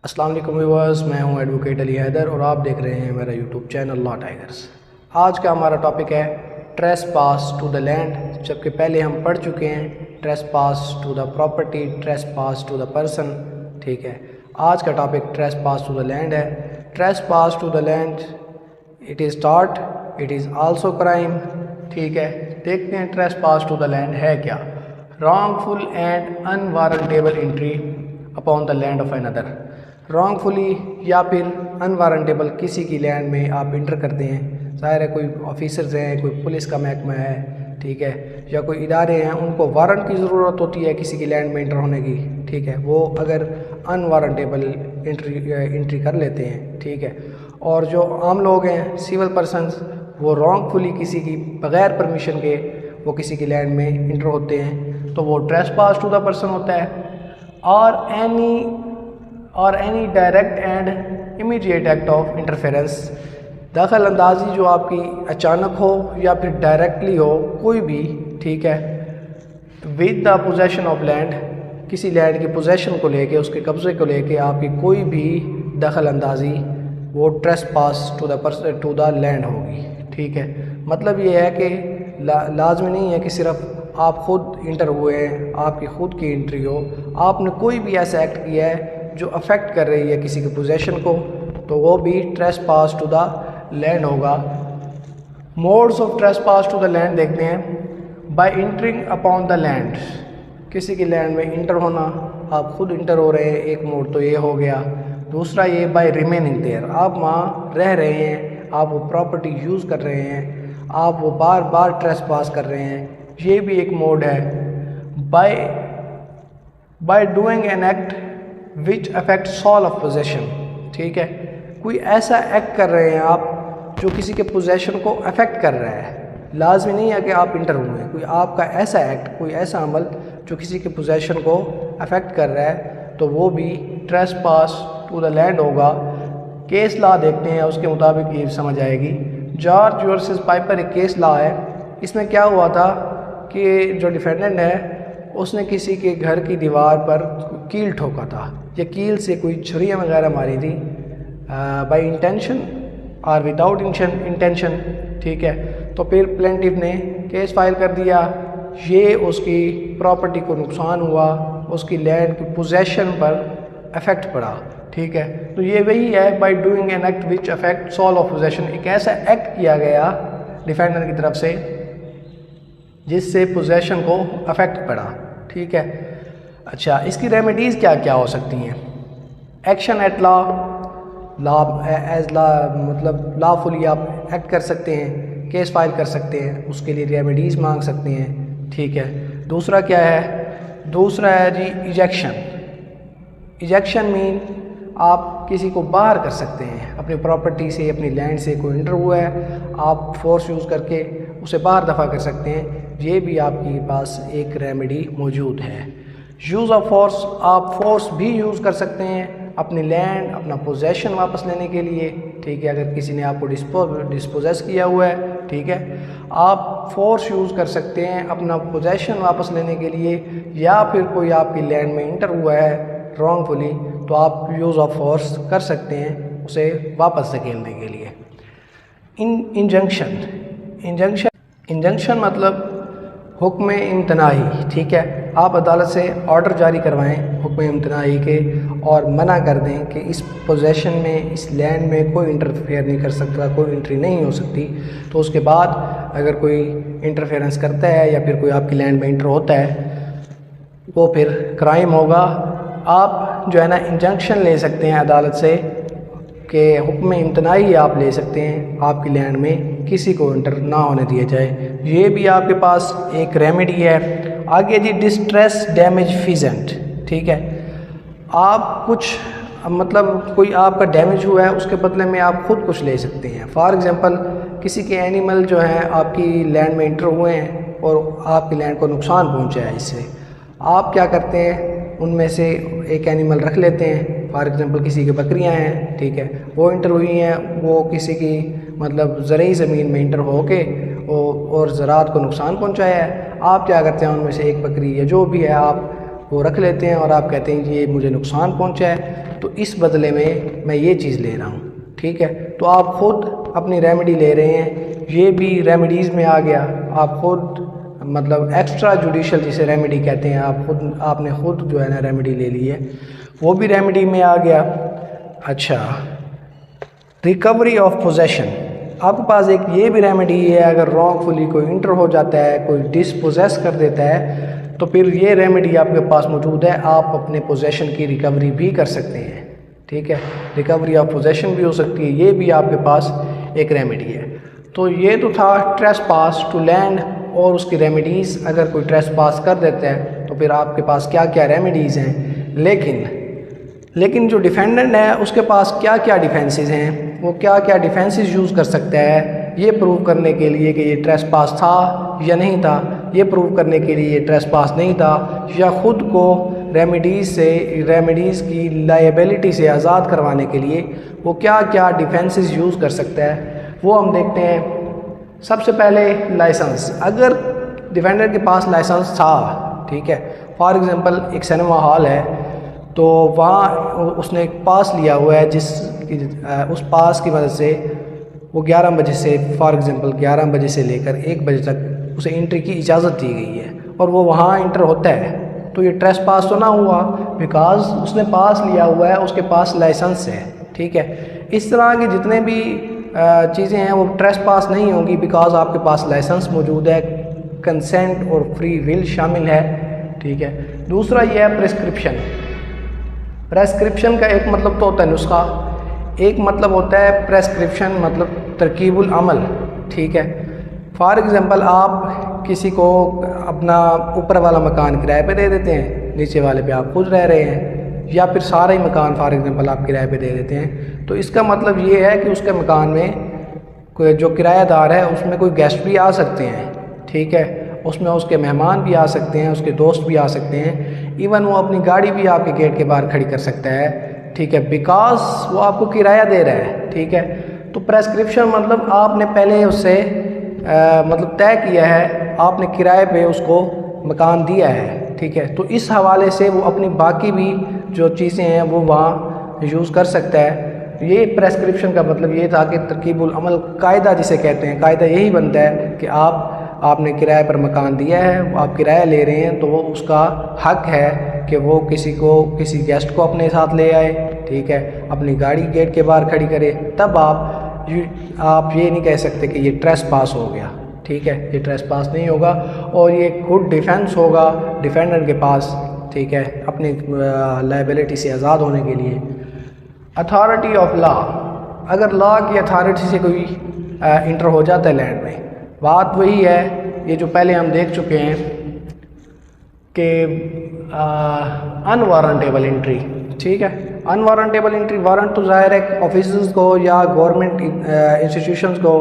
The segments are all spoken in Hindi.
अस्सलाम वालेकुम व्यूअर्स, मैं हूं एडवोकेट अली हैदर और आप देख रहे हैं मेरा यूट्यूब चैनल लॉ टाइगर्स। आज का हमारा टॉपिक है trespass to the land. जबकि पहले हम पढ़ चुके हैं trespass to the property, trespass to the person. ठीक है, आज का topic trespass to the land है। Trespass to the land, it is टॉट, इट इज़ आल्सो क्राइम। ठीक है, देखते हैं trespass to the land है क्या। Wrongful and unwarrantable entry upon the land of another. Wrongfully या फिर अनवारंटेबल किसी की लैंड में आप इंटर करते हैं। ज़ाहिर है कोई ऑफिसर्स हैं, कोई पुलिस का महकमा है, ठीक है, या कोई इदारे हैं, उनको वारंट की ज़रूरत होती है किसी की लैंड में इंटर होने की। ठीक है, वो अगर अनवारंटेबल एंट्री कर लेते हैं। ठीक है, और जो आम लोग हैं, सिविल पर्सनस, वो रॉन्गफुली किसी की बग़ैर परमिशन के वो किसी की लैंड में इंटर होते हैं, तो वो ट्रेसपास टू द पर्सन होता है। और any direct and immediate act of interference, दखल अंदाजी जो आपकी अचानक हो या फिर डायरेक्टली हो, कोई भी, ठीक है, with the possession of land, किसी लैंड की पोजेशन को लेके, उसके कब्ज़े को लेके आपकी कोई भी दखल अंदाजी, वो ट्रेसपास टू द लैंड होगी। ठीक है, मतलब ये है कि लाजमी नहीं है कि सिर्फ आप ख़ुद इंटर हुए हैं, आपकी ख़ुद की एंट्री हो। आपने कोई भी ऐसा एक्ट किया है जो अफेक्ट कर रही है किसी के पोजेशन को, तो वो भी ट्रेसपास टू द लैंड होगा। Modes of trespass to the land देखते हैं। By entering upon the land, किसी की लैंड में इंटर होना, आप खुद इंटर हो रहे हैं, एक मोड तो ये हो गया। दूसरा ये बाय रिमेनिंग देयर, आप वहाँ रह रहे हैं, आप वो प्रॉपर्टी यूज़ कर रहे हैं, आप वो बार बार ट्रेसपास कर रहे हैं, ये भी एक मोड है। By doing an act which affect all of possession. ठीक है, कोई ऐसा एक्ट कर रहे हैं आप जो किसी के पोजेशन को अफेक्ट कर रहा है। लाजमी नहीं है कि आप इंटर हुए हैं, कोई आपका ऐसा एक्ट, कोई ऐसा अमल जो किसी के पोजेशन को अफेक्ट कर रहा है, तो वो भी ट्रेसपास टू द लैंड होगा। केस लॉ देखते हैं, उसके मुताबिक ये समझ आएगी। जॉर्ज वर्सेस पाइपर एक केस लॉ है। इसमें क्या हुआ था कि जो डिफेंडेंट है उसने किसी के घर की दीवार पर कील ठोका था, या कील से कोई छुरियाँ वगैरह मारी थी, बाय इंटेंशन और विदाउट इंटेंशन। ठीक है, तो फिर प्लेंटिफ ने केस फाइल कर दिया, ये उसकी प्रॉपर्टी को नुकसान हुआ, उसकी लैंड की पोजेशन पर अफेक्ट पड़ा। ठीक है, तो ये वही है, by doing an act which affect all of possession. एक ऐसा एक्ट किया गया डिफेंडेंट की तरफ से जिससे पोजेशन को अफेक्ट पड़ा। ठीक है, अच्छा, इसकी रेमेडीज़ क्या क्या हो सकती हैं। Action at law, as law मतलब लॉफुली आप एक्ट कर सकते हैं, केस फाइल कर सकते हैं, उसके लिए रेमेडीज़ मांग सकते हैं। ठीक है, दूसरा क्या है, दूसरा है जी इजेक्शन। इजेक्शन मीन आप किसी को बाहर कर सकते हैं अपनी प्रॉपर्टी से, अपनी लैंड से। कोई इंटर हुआ है, आप फोर्स यूज़ करके उसे बाहर दफ़ा कर सकते हैं, ये भी आपके पास एक रेमेडी मौजूद है। यूज़ ऑफ फोर्स, आप फोर्स भी यूज़ कर सकते हैं अपनी लैंड, अपना पोजेशन वापस लेने के लिए। ठीक है, अगर किसी ने आपको डिस्पोजेस किया हुआ है, ठीक है, आप फोर्स यूज़ कर सकते हैं अपना पोजेशन वापस लेने के लिए, या फिर कोई आपकी लैंड में इंटर हुआ है रॉन्गफुली, तो आप यूज़ ऑफ फोर्स कर सकते हैं उसे वापस धकेलने के लिए। इंजंक्शन मतलब हुक्म इम्तनाही। ठीक है, आप अदालत से ऑर्डर जारी करवाएं हुक्म इम्तनाही के, और मना कर दें कि इस पोजेशन में, इस लैंड में कोई इंटरफेयर नहीं कर सकता, कोई एंट्री नहीं हो सकती। तो उसके बाद अगर कोई इंटरफेरेंस करता है या फिर कोई आपकी लैंड में इंटर होता है, वो फिर क्राइम होगा। आप जो है ना इंजंक्शन ले सकते हैं अदालत से कि हुक्म इम्तनाही आप ले सकते हैं, आपकी लैंड में किसी को इंटर ना होने दिया जाए। ये भी आपके पास एक रेमेडी है। आगे जी डिस्ट्रेस डैमेज फीजेंट। ठीक है, आप कुछ मतलब कोई आपका डैमेज हुआ है, उसके बदले में आप खुद कुछ ले सकते हैं। फॉर एग्ज़ाम्पल, किसी के एनिमल जो हैं आपकी लैंड में इंटर हुए हैं और आपकी लैंड को नुकसान पहुँचा है, इससे आप क्या करते हैं, उनमें से एक एनिमल रख लेते हैं। फॉर एग्ज़ाम्पल, किसी की बकरियां हैं, ठीक है, वो इंटर हुई हैं, वो किसी की मतलब ज़रूरी ज़मीन में इंटर हो के और ज़रात को नुकसान पहुंचाया है। आप क्या करते हैं, उनमें से एक बकरी या जो भी है आप वो रख लेते हैं और आप कहते हैं ये मुझे नुकसान पहुंचा है तो इस बदले में मैं ये चीज़ ले रहा हूँ। ठीक है, तो आप ख़ुद अपनी रेमेडी ले रहे हैं, ये भी रेमेडीज़ में आ गया। आप ख़ुद मतलब एक्स्ट्रा जुडिशल जिसे रेमेडी कहते हैं, आपने ख़ुद जो है ना रेमेडी ले ली है, वो भी रेमेडी में आ गया। अच्छा, रिकवरी ऑफ पोजेशन, आपके पास एक ये भी रेमेडी है, अगर रॉन्गफुली कोई इंटर हो जाता है, कोई डिसपोजेस कर देता है, तो फिर ये रेमेडी आपके पास मौजूद है, आप अपने पोजेशन की रिकवरी भी कर सकते हैं। ठीक है, रिकवरी ऑफ पोजेशन भी हो सकती है, ये भी आपके पास एक रेमेडी है। तो ये तो था ट्रेस पास टू लैंड और उसकी रेमेडीज़। अगर कोई ट्रेस पास कर देता है तो फिर आपके पास क्या क्या रेमेडीज़ हैं, लेकिन जो डिफेंडेंट है उसके पास क्या क्या डिफेंसेस हैं, वो क्या क्या डिफेंसेस यूज़ कर सकता है ये प्रूव करने के लिए कि ये ट्रेस पास था या नहीं था, ये प्रूव करने के लिए ये ट्रेस पास नहीं था, या ख़ुद को रेमेडीज़ की लायबिलिटी से आज़ाद करवाने के लिए वो क्या क्या डिफेंसेस यूज़ कर सकता है, वो हम देखते हैं। सबसे पहले लाइसेंस, अगर डिफेंडर के पास लाइसेंस था, ठीक है, फॉर एग्ज़ाम्पल एक सिनेमा हॉल है तो वहाँ उसने एक पास लिया हुआ है, उस पास की वजह से वो 11 बजे से, फॉर एग्ज़ाम्पल 11 बजे से लेकर 1 बजे तक उसे एंट्री की इजाज़त दी गई है और वो वहाँ इंटर होता है, तो ये ट्रेस पास तो ना हुआ, बिकॉज उसने पास लिया हुआ है, उसके पास लाइसेंस है। ठीक है, इस तरह के जितने भी चीज़ें हैं वो ट्रेस पास नहीं होंगी, बिकॉज आपके पास लाइसेंस मौजूद है, कंसेंट और फ्री विल शामिल है। ठीक है, दूसरा ये है प्रेस्क्रिप्शन। प्रेस्क्रिप्शन का एक मतलब तो होता है नुस्खा, एक मतलब होता है प्रेस्क्रिप्शन मतलब तरकीबुल अमल। ठीक है, फॉर एग्ज़ाम्पल आप किसी को अपना ऊपर वाला मकान किराए पे दे देते हैं, नीचे वाले पे आप खुद रह रहे हैं, या फिर सारा ही मकान फॉर एग्ज़ाम्पल आप किराए पे दे देते हैं, तो इसका मतलब ये है कि उसके मकान में कोई जो किराएदार है उसमें कोई गेस्ट भी आ सकते हैं। ठीक है, उसमें उसके मेहमान भी आ सकते हैं, उसके दोस्त भी आ सकते हैं, इवन वो अपनी गाड़ी भी आपके गेट के बाहर खड़ी कर सकता है। ठीक है, बिकॉज वो आपको किराया दे रहा है। ठीक है, तो प्रेस्क्रिप्शन मतलब आपने पहले उससे मतलब तय किया है, आपने किराए पे उसको मकान दिया है। ठीक है, तो इस हवाले से वो अपनी बाकी भी जो चीज़ें हैं वो वहाँ यूज़ कर सकता है। ये प्रेस्क्रिप्शन का मतलब ये था कि तरकीबुल अमल कायदा जिसे कहते हैं, कायदा यही बनता है कि आपने किराए पर मकान दिया है, वो आप किराया ले रहे हैं, तो वो उसका हक है कि वो किसी गेस्ट को अपने साथ ले आए। ठीक है, अपनी गाड़ी गेट के बाहर खड़ी करे, तब आप ये नहीं कह सकते कि ये ट्रेस पास हो गया। ठीक है, ये ट्रेस पास नहीं होगा और ये गुड डिफेंस होगा डिफेंडर के पास। ठीक है, अपनी लायबिलिटी से आज़ाद होने के लिए। अथॉरिटी ऑफ लॉ, अगर लॉ की अथॉरिटी से कोई इंटर हो जाता है लैंड में, बात वही है ये जो पहले हम देख चुके हैं कि अनवारंटेबल एंट्री। ठीक है, अनवारंटेबल एंट्री, वारंट तो ज़ाहिर है ऑफिसर्स को या गवर्नमेंट इंस्टीट्यूशंस को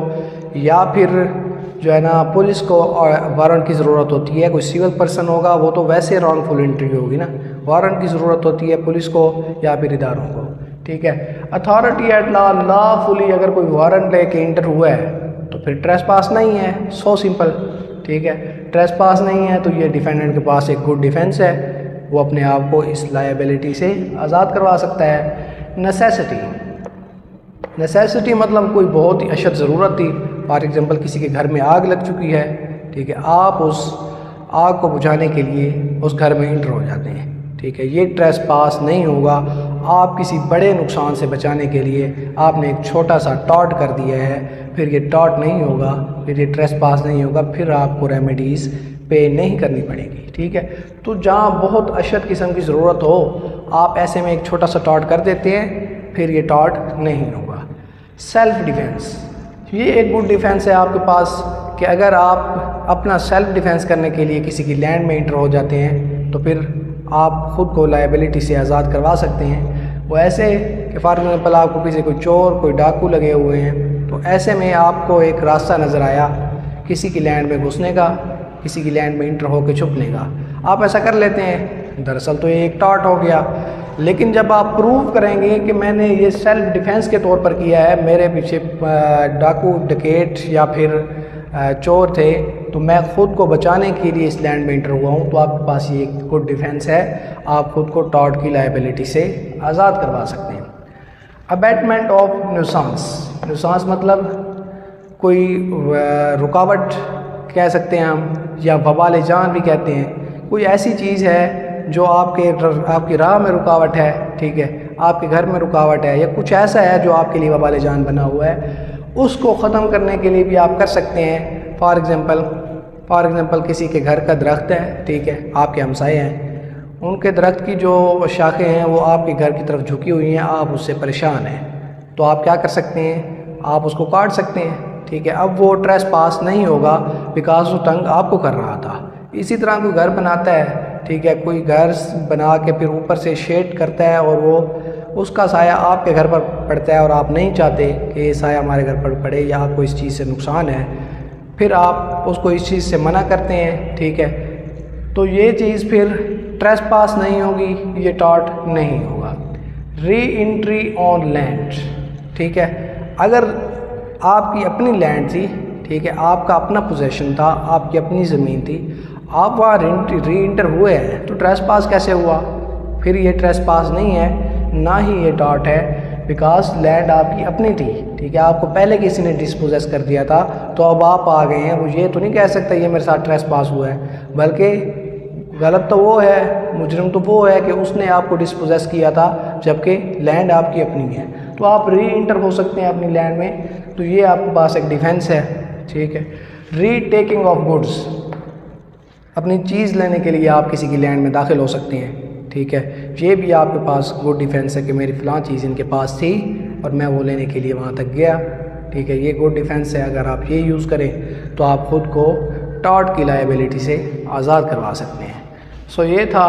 या फिर जो है ना पुलिस को वारंट की ज़रूरत होती है। कोई सिविल पर्सन होगा वो तो वैसे रॉन्गफुल एंट्री होगी ना, वारंट की ज़रूरत होती है पुलिस को या फिर इदारों को। ठीक है, अथॉरिटी एट लॉ, लॉफुली अगर कोई वारंट लेके इंटर हुआ है तो फिर ट्रेस पास नहीं है, सो सिंपल। ठीक है, ट्रेस पास नहीं है तो ये डिफेंडेंट के पास एक गुड डिफेंस है, वो अपने आप को इस लायबिलिटी से आज़ाद करवा सकता है। नेसेसिटी मतलब कोई बहुत ही अशद ज़रूरत थी, फॉर एग्ज़ाम्पल किसी के घर में आग लग चुकी है। ठीक है, आप उस आग को बुझाने के लिए उस घर में इंटर हो जाते हैं। ठीक है, ये ट्रेस पास नहीं होगा। आप किसी बड़े नुकसान से बचाने के लिए आपने एक छोटा सा टॉट कर दिया है, फिर ये टॉट नहीं होगा, फिर ये ट्रेस पास नहीं होगा, फिर आपको रेमेडीज़ पे नहीं करनी पड़ेगी। ठीक है, तो जहाँ बहुत अशद किस्म की ज़रूरत हो आप ऐसे में एक छोटा सा टॉट कर देते हैं, फिर ये टॉट नहीं होगा। सेल्फ डिफेंस, ये एक गुड डिफेंस है आपके पास कि अगर आप अपना सेल्फ डिफेंस करने के लिए किसी की लैंड में इंटर हो जाते हैं तो फिर आप ख़ुद को लायबिलिटी से आज़ाद करवा सकते हैं। वो ऐसे कि फॉर एग्ज़ाम्पल आपको किसी कोई चोर कोई डाकू लगे हुए हैं, तो ऐसे में आपको एक रास्ता नज़र आया किसी की लैंड में घुसने का, किसी की लैंड में इंटर होकर छुपने का, आप ऐसा कर लेते हैं, दरअसल तो ये एक टॉट हो गया। लेकिन जब आप प्रूव करेंगे कि मैंने ये सेल्फ डिफेंस के तौर पर किया है, मेरे पीछे डाकू डकैत या फिर चोर थे, तो मैं ख़ुद को बचाने के लिए इस लैंड में इंटर हुआ हूँ, तो आपके पास ये एक गुड डिफेंस है, आप ख़ुद को टॉर्ट की लायबिलिटी से आज़ाद करवा सकते हैं। अबैटमेंट ऑफ नुकसांस, नुकसांस मतलब कोई रुकावट कह सकते हैं हम, या वबाल जान भी कहते हैं। कोई ऐसी चीज़ है जो आपकी राह में रुकावट है, ठीक है, आपके घर में रुकावट है, या कुछ ऐसा है जो आपके लिए वबाल जान बना हुआ है, उसको ख़त्म करने के लिए भी आप कर सकते हैं। फॉर एग्ज़ाम्पल किसी के घर का दरख्त है, ठीक है, आपके हमसाए हैं, उनके दरख्त की जो शाखें हैं वो आपके घर की तरफ झुकी हुई हैं, आप उससे परेशान हैं, तो आप क्या कर सकते हैं, आप उसको काट सकते हैं, ठीक है। अब वो ट्रेस पास नहीं होगा बिकॉज वो तंग आपको कर रहा था। इसी तरह कोई घर बनाता है, ठीक है, कोई घर बना के फिर ऊपर से शेड करता है और वो उसका साया आपके घर पर पड़ता है और आप नहीं चाहते कि ये साया हमारे घर पर पड़े या आपको इस चीज़ से नुकसान है, फिर आप उसको इस चीज़ से मना करते हैं, ठीक है, तो ये चीज़ फिर ट्रेस पास नहीं होगी, ये टॉर्ट नहीं होगा। री एंट्री ऑन लैंड, ठीक है, अगर आपकी अपनी लैंड थी, ठीक है, आपका अपना पोजेशन था, आपकी अपनी ज़मीन थी, आप वहाँ री इंटर हुए हैं, तो ट्रेस पास कैसे हुआ? फिर ये ट्रेस पास नहीं है, ना ही ये टॉर्ट है, बिकॉज लैंड आपकी अपनी थी, ठीक है, आपको पहले किसी ने डिस्पोजेस कर दिया था, तो अब आप आ गए हैं, वो ये तो नहीं कह सकता ये मेरे साथ ट्रेस पास हुआ है, बल्कि गलत तो वो है, मुजरिम तो वो है कि उसने आपको डिस्पोजेस किया था, जबकि लैंड आपकी अपनी है, तो आप री इंटर हो सकते हैं अपनी लैंड में, तो ये आपके पास एक डिफेंस है, ठीक है। री टेकिंग ऑफ गुड्स, अपनी चीज़ लेने के लिए आप किसी की लैंड में दाखिल हो सकते हैं, ठीक है, ये भी आपके पास गुड डिफेंस है कि मेरी फ़लाँ चीज़ इनके पास थी और मैं वो लेने के लिए वहाँ तक गया, ठीक है, ये गुड डिफेंस है। अगर आप ये यूज़ करें तो आप ख़ुद को टॉर्ट की लायबिलिटी से आज़ाद करवा सकते हैं। सो ये था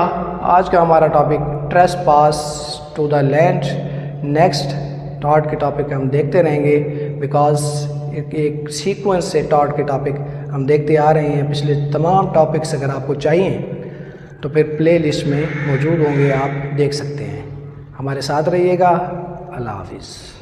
आज का हमारा topic, trespass to the land. Next tort के टॉपिक हम देखते रहेंगे, बिकॉज एक सीक्वेंस से टॉर्ट के टॉपिक हम देखते आ रहे हैं। पिछले तमाम टॉपिक्स अगर आपको चाहिए तो फिर प्ले लिस्ट में मौजूद होंगे, आप देख सकते हैं। हमारे साथ रहिएगा। अल्लाह हाफिज़।